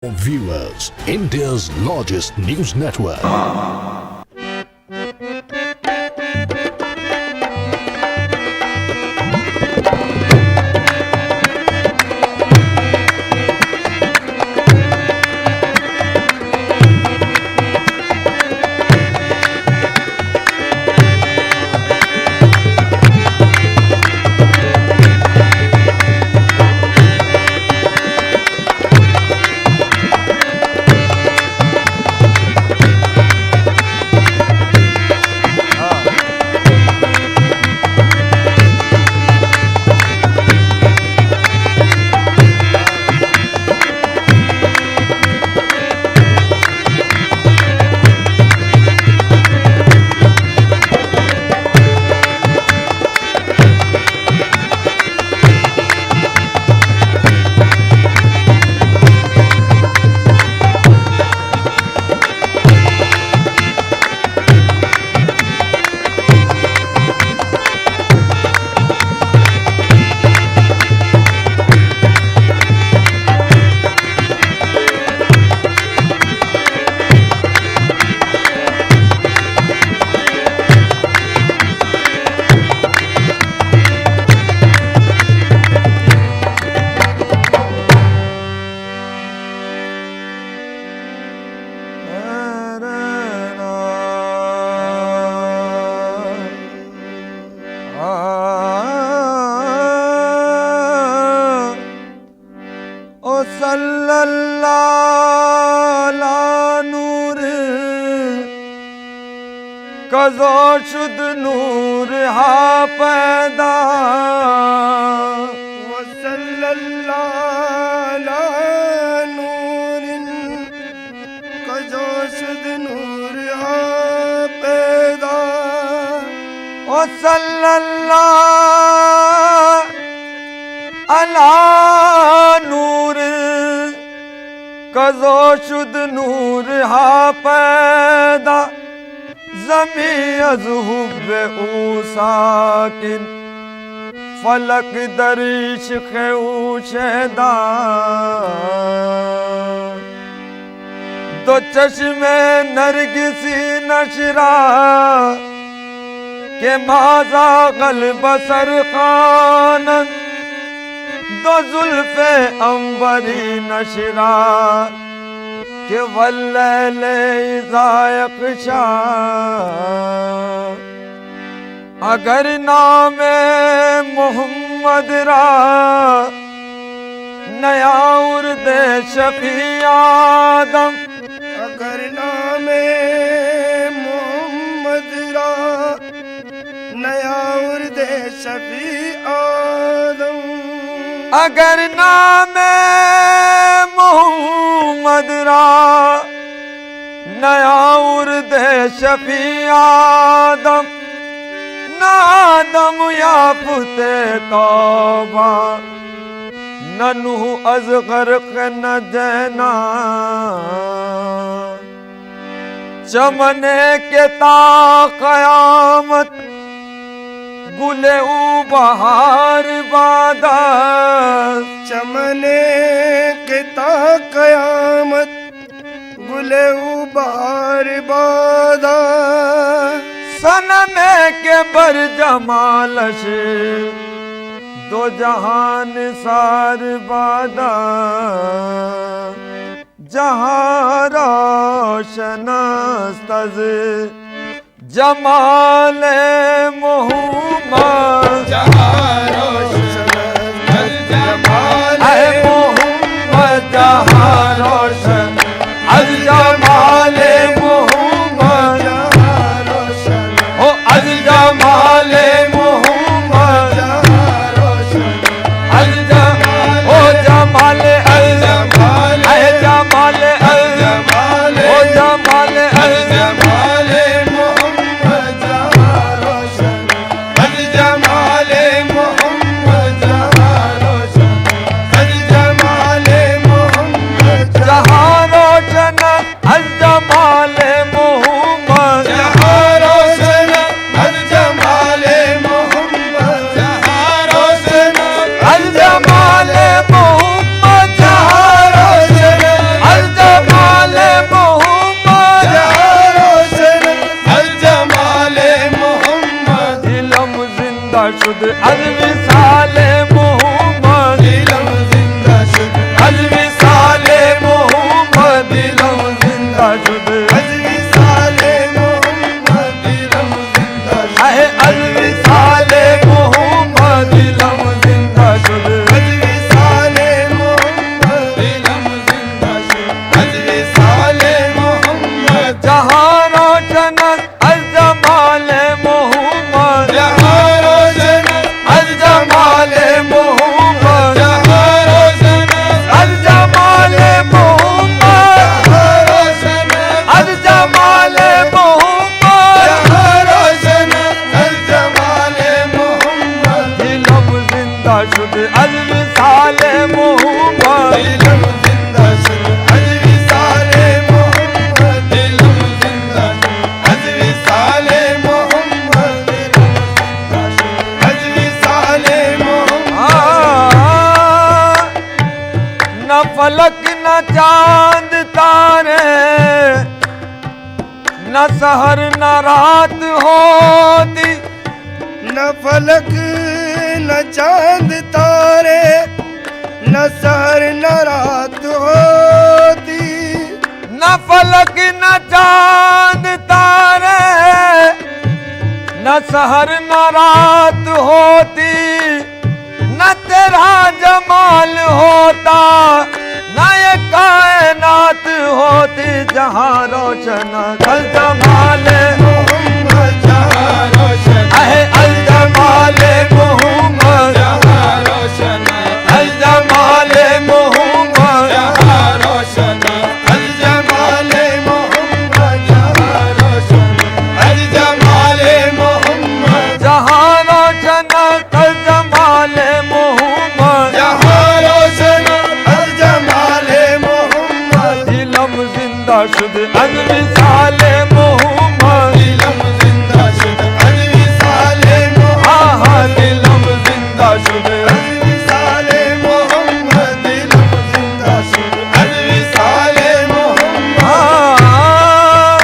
Viewers, India's largest news network. कज़ो शुद नूर हा पैदा कज़ो शुद नूर हा पैदा ओ सल्लल्लाहु अला नूर कज़ो शुद नूर हा पैदा ज़मी अज़ हुब्बे ऊ साकिन फलक दरिश खे ऊ शहदा दो चश्मे नरगिसी नशरा के माज़ा गल बसर खानन दो जुल्फे अंबरी नशरा के वल्लैले ज़ायक़ शाह अगर नामे मोहम्मद रा नया उर्दे शफी आदम अगर नामे मोहम्मद रा नया उर्दे शफी आदम अगर नामे मोहम्मद रा नया उर्दे शफी आदम नादम या पुते तौबा ननू अज़गर न जना चमने के ता क़यामत गुले ऊ बहार बादा चमने के ता क़यामत गुले ऊ बहार बादा सनमे के बर जमालश दो जहान सार बादा जहाँ रोशनस्तज़ जमाल मोहम्मद जहाँ रोशनस्तज़ जमाल मोहम्मद जहाँ रोशन अज़ जमाल मोहम्मद जहाँ रोशन ओ अज़ जमाल मोहम्मद जहाँ रोशन अज़ जमाल ओ जमाल अज़ जमाल है जमाल अज़ जमाल ओ जमाल अज़ जमाल मोहम्मद जहाँ रोशन अज़ जमाल मोहम्मद जहाँ रोशन अज़ जमाल मोहम्मद जहाँ रोशन न चांद तारे, न सहर न रात होती, न फलक न चांद तारे, न सहर न रात होती। न फलक न चांद तारे, न सहर न रात होती, न तेरा जमाल होता, न ये कायनात होती। जहाँ रोशन अल जमाल मोहम्मद जहाँ रोशन है, अल जमाल मोहम्मद जहाँ रोशन अल जमाल मोहम्मद जहाँ रोशन अल जमाल मोहम्मद जहाँ रोशन अल जमाल मोहम्मद जहाँ रोशन अल जमाल मोहम्मद जहाँ रोशन अल जमाल मोहम्मद। दिलम जिंदा शुद अज विसाल मोहम्मद, दिलम जिंदा शुद अल विसाल हाँ मोहम्मद। हाँ दिलम जिंदा शुद अल विसाल मोहम्मद, दिलम जिंदा शुद अल विसाल मोहम्मद। हाँ,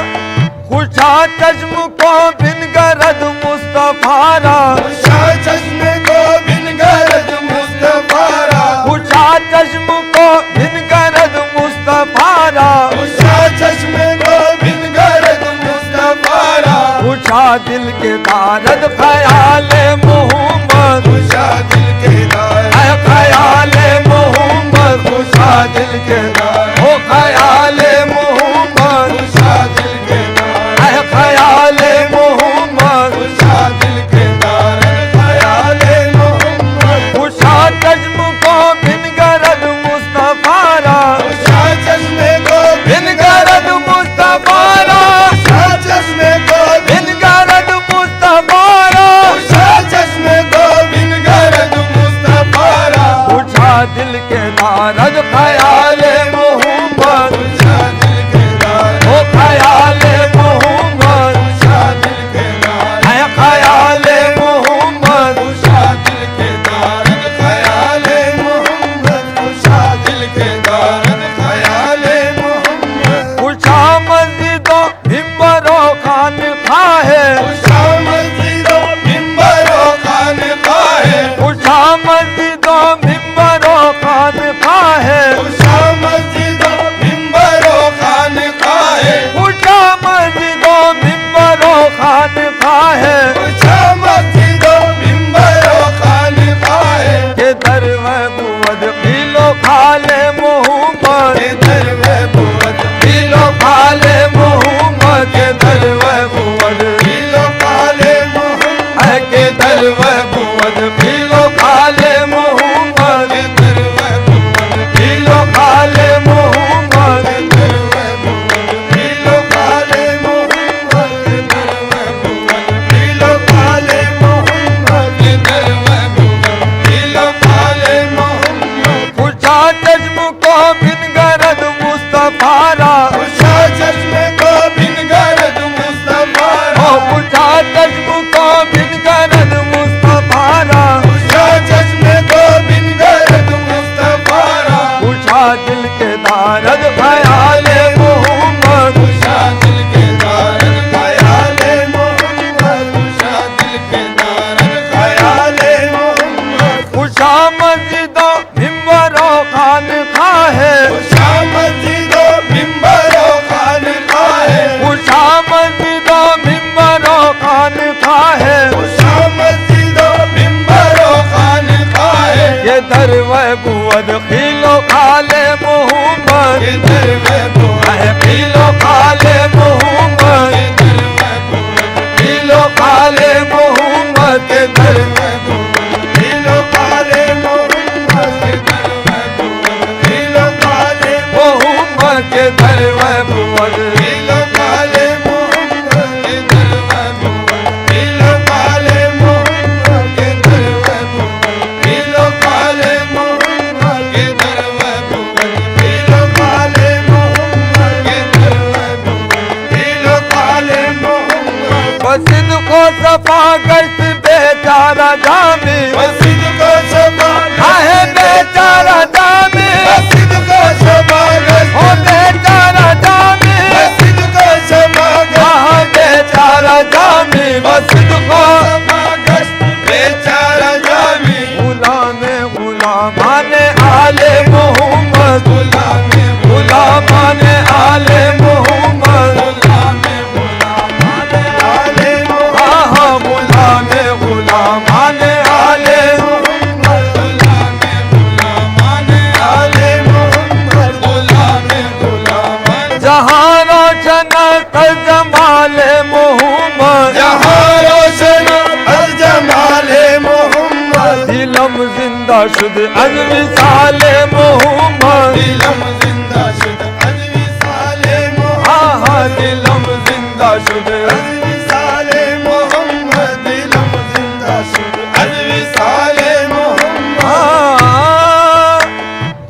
खुशा चश्म को बिन गरज मुस्तफारा, खुशा चश्मे को बिन गरज मुस्तफारा, खुशा चश्म को बिन गरज मुस्तफारा, खुशा चश्मे को बिन गरज मुस्तफारा। खुशा दिल के दारद ख्याल मोहम्मद, खुशा दिल के दार है ख्याल मोहम्मद, खुशा दिल के दार हो ख्याल मोहम्मद, खुशा दिल के दार है ख्याल मोहम्मद, खुशा दिल के दार ख्याल मोहम्मद। खुशा चश्म को बिन गरज मुस्तफारा, खुशा चश्मे को बिन गरज मुस्तफारा, खुशा चश्मे को बिन गरज मुस्तफारा, खुशा चश्मे को बिन गरज मुस्तफारा। खुशा दिल के दारद ख्याल मोहम्मद, खुशा दिल के दार हो ख्याल मोहम्मद, खुशा दिल के दार है ख्याल मोहम्मद, खुशा दिल के दार ख्याल मोहम्मद। खुशा दिल के दार ख्याल मोहम्मद। खुशा मस्जिदों मिंबरों खानकाह है, खुशा मस्जिदों मिंबरों खानकाह है, खुशा मस्जिदों मिंबरों खानकाह है, खुशा मस्जिदों मिंबरों खानकाह है, खुशा मस्जिदों मिंबरों खानकाह है, खुशा मस्जिदों मिंबरों खानकाह है। के दर में बुवद पीलो खाले मोहम्मद, के दर में बुवद पीलो खाले मोहम्मद, के दर में बुवद पीलो काले मोहम्मद। है, के दर में बुवद पीलो खाले मोहम्मद, के दर में बुवद पीलो खाले मोहम्मद, के दर में बुवद पीलो काले मोहम्मद। के दर में बुवद पीलो काले मोहम्मद। के दर में बुवद पीलो काले मोहम्मद। खुशा चश्म को बिन गरज मुस्तफारा, खुशा चश्मे को बिन गरज मुस्तफारा, ओ खुशा चश्म को बिन गरज मुस्तफारा, खुशा चश्मे को बिन गरज मुस्तफारा। खुशा दिल के दारद ख्याल मोहम्मद, खुशा दिल के दार ख्याल मोहम्मद। खुशा दिल के दार ख्याल मोहम्मद। खुशा मस्जिदों मिंबरों खानकाह है, खुशा मस्जिदों मिंबरों खानकाह है, खुशा मस्जिदों मिंबरों खानकाह है, खुशा मस्जिदों मिंबरों खानकाह है। ये दर में बुवद खीलो खाले मोहम्मद, के दर में बुवद है पीलो खाले मोहम्मद, के दर में बुवद पीलो खाले मोहम्मद, के दर में बुवद पीलो काले मोहम्मद। के दर में बुवद पीलो काले मोहम्मद, के दर में बुवद पीलो काले मोहम्मद। के दर में बुवद पीलो काले मोहम्मद। के दर में बुवद पीलो काले मोहम्मद। के दर में बुवद पीलो काले मोहम्मद। के दर में बुवद पीलो काले मोहम्मद। मस्जिद को सफा गश्त बेचारा जामी, मस्जिद को सफा है बेचारा जामी, मस्जिद को सफा जिंदा शुद अज विसाले मोहम्मद दिलम जिंदा शुद अज विसाले मोहम्मद हाँ दिलम जिंदा शुद अज विसाले मोहम्मद दिलम जिंदा शुद अज विसाले मोहम्मद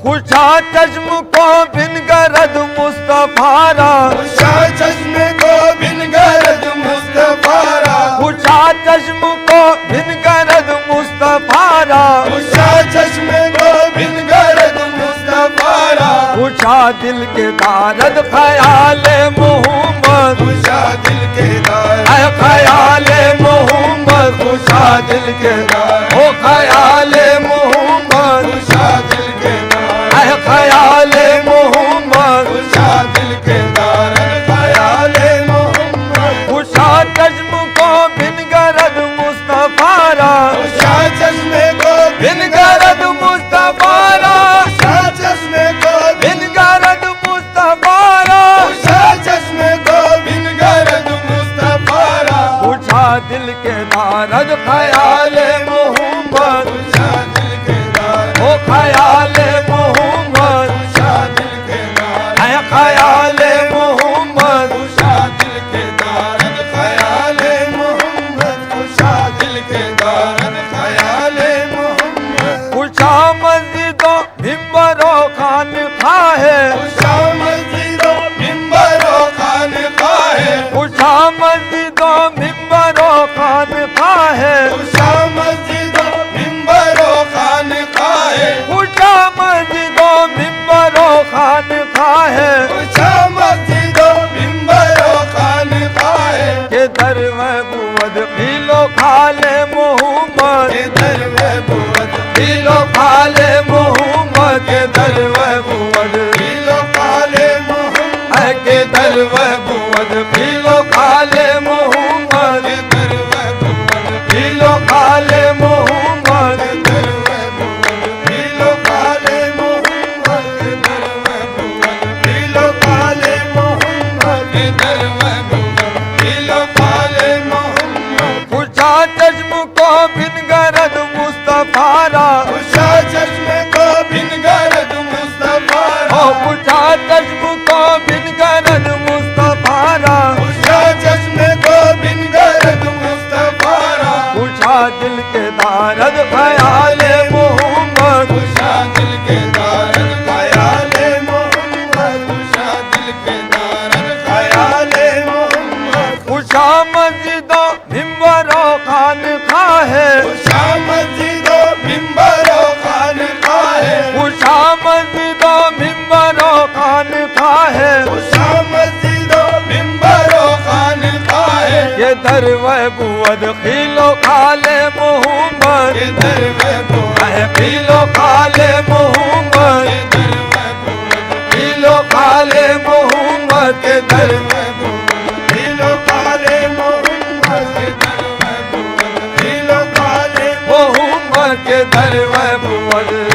खुशा चश्म को बिन गरज मुस्तफारा खुशा चश्मे को बिन गरज मुस्तफारा खुशा चश्म को बिन गरज मुस्तफारा खुशा चश्मे को बिन गरज मुस्तफारा खुशा दिल के दारद ख्याले मोहम्मद खुशा दिल के दार ऐ ख्याले मोहम्मद खुशा दिल के दार ओ ख्याले मोहम्मद खुशा दिल के दार ऐ ख्याले मोहम्मद खुशा दिल के दार ख्याले मोहम्मद खुशा चश्म को बिन गरज मुस्तफारा खुशा चश्मे को बिन गरज मुस्तफारा खुशा चश्मे को बिन गरज मुस्तफारा खुशा चश्मे को बिन गरज मुस्तफारा खुशा दिल के दारद ख्याले मोहम्मद खुशा दिल के दार ओ ख्याले मोहम्मद खुशा दिल के दार ऐ ख्याले मोहम्मद खुशा दिल के दार ख्याले मोहम्मद खुशा दिल के दार ख्याले मोहम्मद खुशा मस्जिदों मिंबरों खानकाह है खुशा मस्जिदों मिंबरों खानकाह है खुशा मस्जिदों मिंबरों खानकाह है खुशा मस्जिदों मिंबरों खानकाह है खुशा मस्जिदों मिंबरों खानकाह है खुशा मस्जिदों मिंबरों खानकाह है के दर महबूद पीलो खाले मोहम्मद के दर महबूद पीलो खाले मोहम्मद के दर महबूद पीलो काले मोहम्मद ऐ के दर महबूद पीलो खाले मोहम्मद के दर महबूद पीलो खाले मोहम्मद दर महबूद पीलो काले मोहम्मद के दर महबूद पीलो काले मोहम्मद के दर महबूद पीलो काले मोहम्मद खुशा चश्म को बिन गरज मुस्तफारा खुशा चश्मे को बिन गरज मुस्तफारा ओ खुशा चश्म को बिन गरज मुस्तफारा खुशा चश्मे को बिन गरज मुस्तफारा खुशा दिल के दारद ख्याले मोहम्मद खुशा दिल के दार ख्याले मोहम्मद खुशा दिल के दार ख्याले मोहम्मद खुशा मस्जिदों मिंबरों खानकाह है खुशा मस्जिदों मिंबरों खानकाह है खुशा मस्जिदों मिंबरों खानकाह है खुशा मस्जिदों मिंबरों खानकाह है ये दर महबूद खिलो खाले मोहम्मद के दर महबूद ऐ खिलो खाले मोहम्मद के दर महबूद खिलो खाले मोहम्मद के दर महबूद पीलो काले मोहम्मद के दर महबूद पीलो काले मोहम्मद के दर महबूद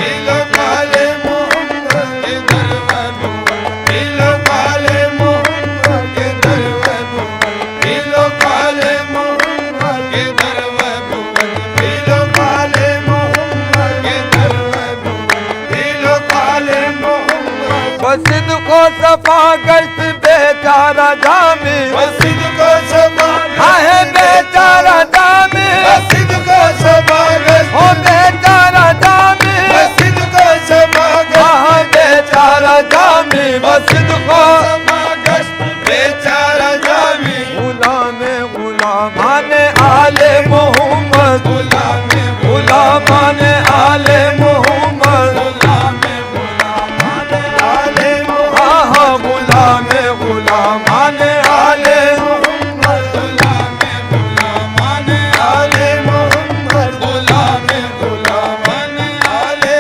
पीलो काले मोहम्मद के दर महबूद पीलो काले मोहम्मद के दर महबूद पीलो काले मोहम्मद के दर महबूद पीलो काले मोहम्मद के दर महबूद पीलो काले मोहम्मद मस्जिद को सफा गश्त बेचारा जामी मस्जिद को सफा आहे बेचारा जामी मस्जिद को सफा हो बेचारा जामी मस्जिद को सफा हाँ बेचारा जामी मस्जिद को बेचारा जामी गुलामाने आले मोहम्मद गुलामाने आले मोहम्मद आले हाँ हाँ गुलामाने आले आले मोहम्मद आले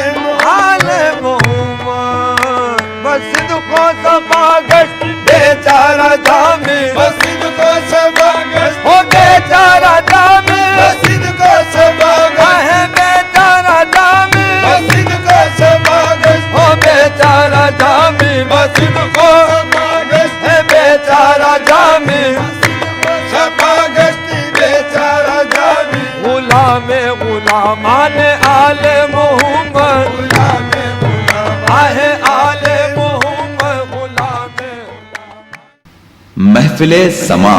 आले मोहम्मद मस्जिद को सफा गश्त बेचारा जामी मस्जिद को सफा हो बेचारा जामी मस्जिद को सफा आहे बेचारा जामी मस्जिद को सफा हो बेचारा जामी मस्जिद को है बेचारा जामी सफा गश्ती बेचारा जामी गुलामाने आले मोहम्मद महफिले समा।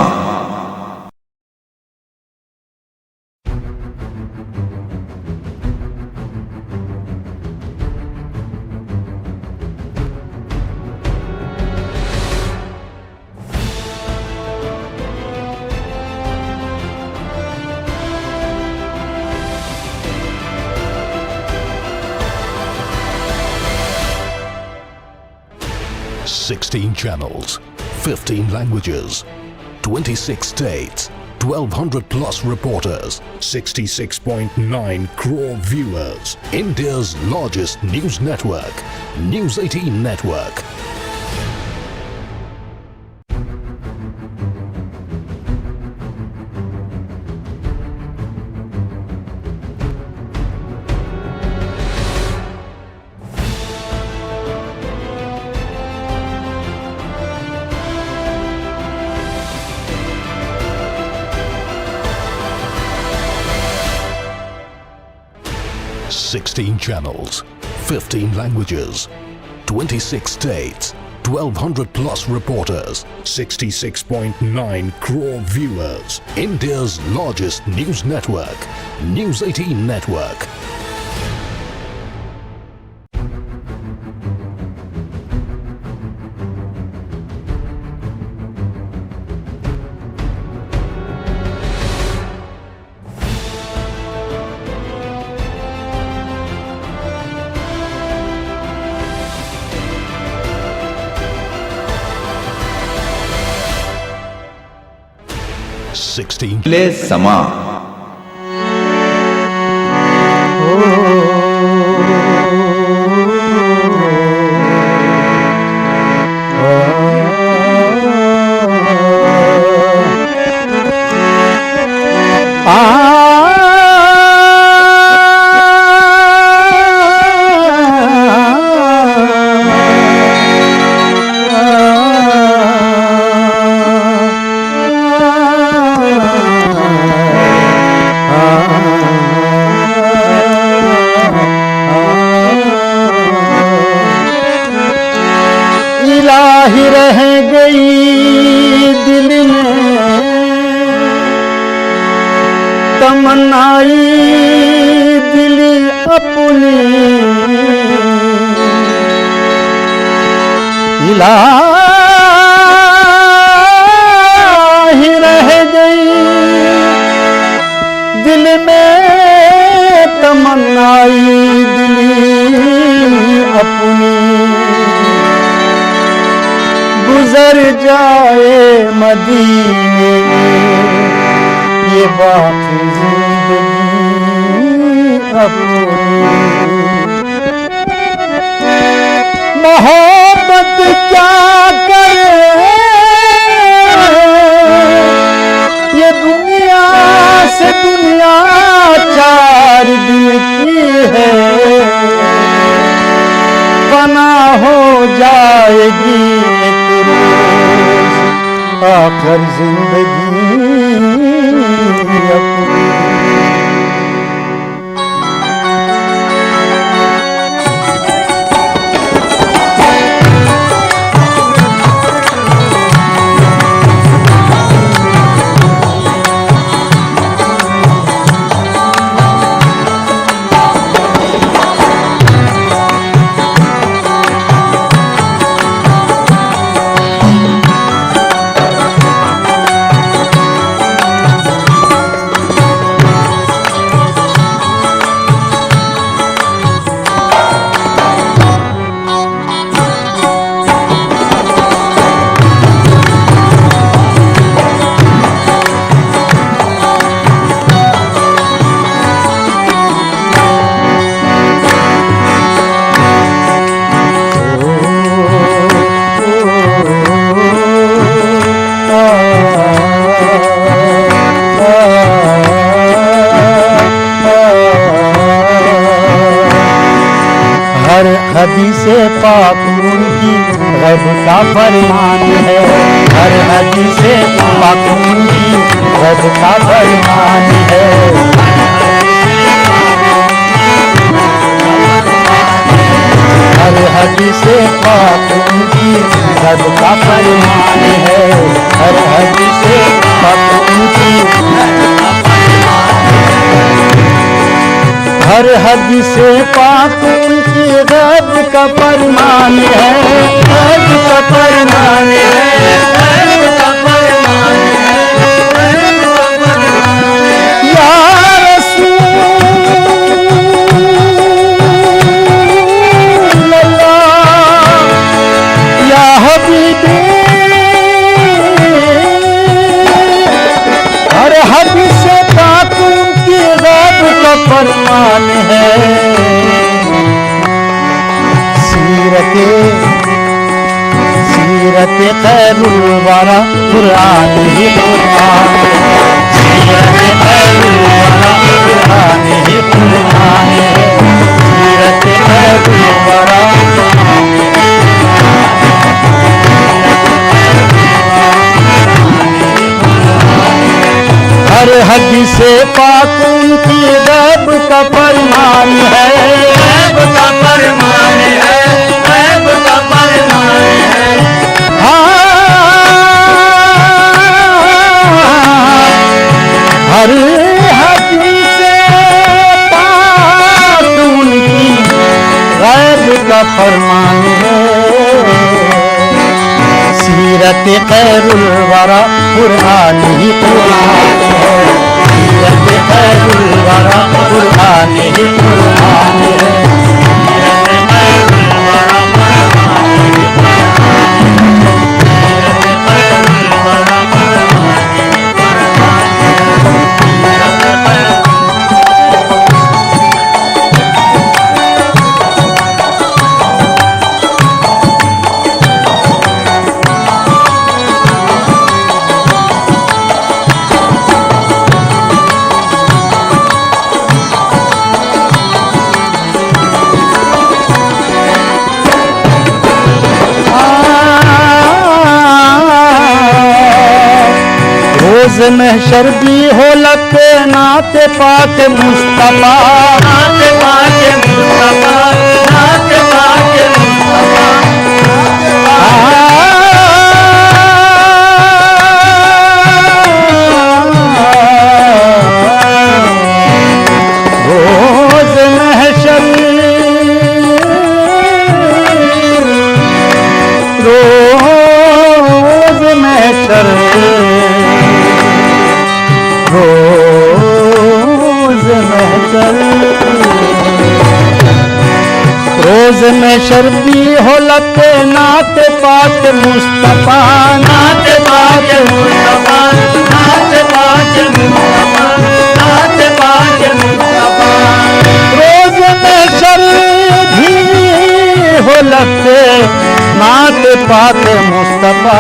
"16 channels, 15 languages, 26 states, 1,200 plus reporters, 66.9 crore viewers. India's largest news network, News 18 Network. "16 channels, 15 languages, 26 states, 1,200 plus reporters, 66.9 crore viewers. India's largest news network, News 18 Network. महफिले समा। इलाही रह गई दिल में तमन्नाई दिल अपनी, इलाही रह गई दिल में तमन्नाई दिल अपनी। गुजर जाए मदीने ये बाकी जिंदगी अपनी। मोहब्बत क्या करे ये दुनिया से दुनिया चार दिन की है, फना हो जाएगी आखिर जिंदगी अपनी। हदीसे पाक उनकी रब का फरमान है, हर हदीसे पाक उनकी रब का फरमान है। हर हदीसे पाक उनकी रब का फरमान है, हर हद से पाक उनकी, हर हद से पाक उनकी रब का फरमान है, रब का फरमान है, रब का फरमान है, रब का फरमान है। या रसूल अल्लाह, या हबीबी, हर हद से पाक उनकी रब का फरमान है। सीरत खैरुल वरा कुरान ही कुरान, सीरत खैरुल वरा कुरान ही कुरान है, सीरत खैरुल वरा हर हद से पाक उनकी रब का फरमान है, रब का फरमान है, रब का फरमान है। हर हद से पाक उनकी रब का फरमान है। सीरत खैरुल वरा कुरान ही कुरान है, सीरत खैरुल वरा कुरान ही कुरान है, सीरत खैरुल वरा कुरान ही कुरान है, सीरत खैरुल वरा कुरान ही कुरान है। रोज़ महशर भी हो लते नाते पाक मुस्तफा, नाते पाक मुस्तफा, नाते पाक मुस्तफा, रोज़ महशर, रोज़ महशर, रोज़ महशर, रोज़ महशर भी हो लते नाते पाक मुस्तफा, नाते पाक मुस्तफा, नाते पाक मुस्तफा, नाते पाक मुस्तफा। रोज़ महशर भी हो लते नाते पाक मुस्तफा।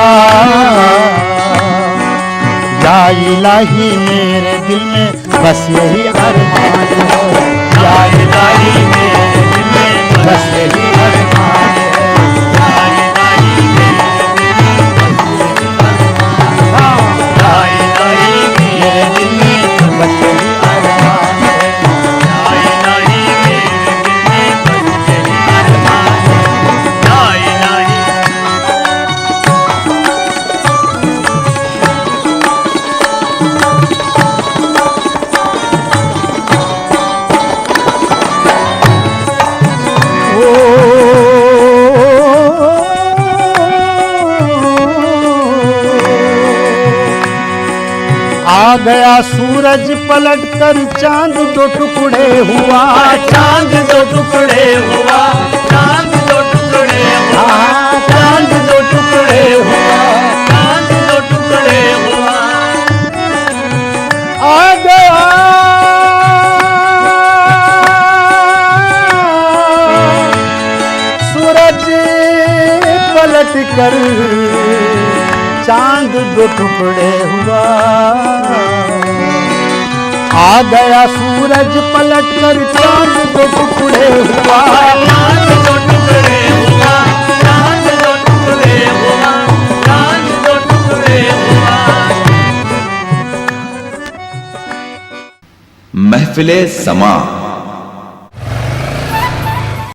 या इलाही मेरे दिल में बस यही अरमान है, या इलाही मेरे दिल में बस यही अरमान है, या इलाही मेरे दिल में बस यही अरमान है, या इलाही मेरे दिल में बस यही अरमान है, या इलाही मेरे दिल में बस यही अरमान है, या इलाही। आ गया सूरज पलट कर चांद दो टुकड़े हुआ, चांद दो टुकड़े हुआ, चांद दो टुकड़े हुआ, चांद दो टुकड़े हुआ, चांद दो टुकड़े हुआ। आ गया सूरज पलट कर चांद दो टुकड़े हुआ, आ गया सूरज पलट कर चांद दो टुकड़े हुआ, चांद दो टुकड़े हुआ, चांद दो टुकड़े हुआ, चांद दो टुकड़े हुआ। महफिले समा।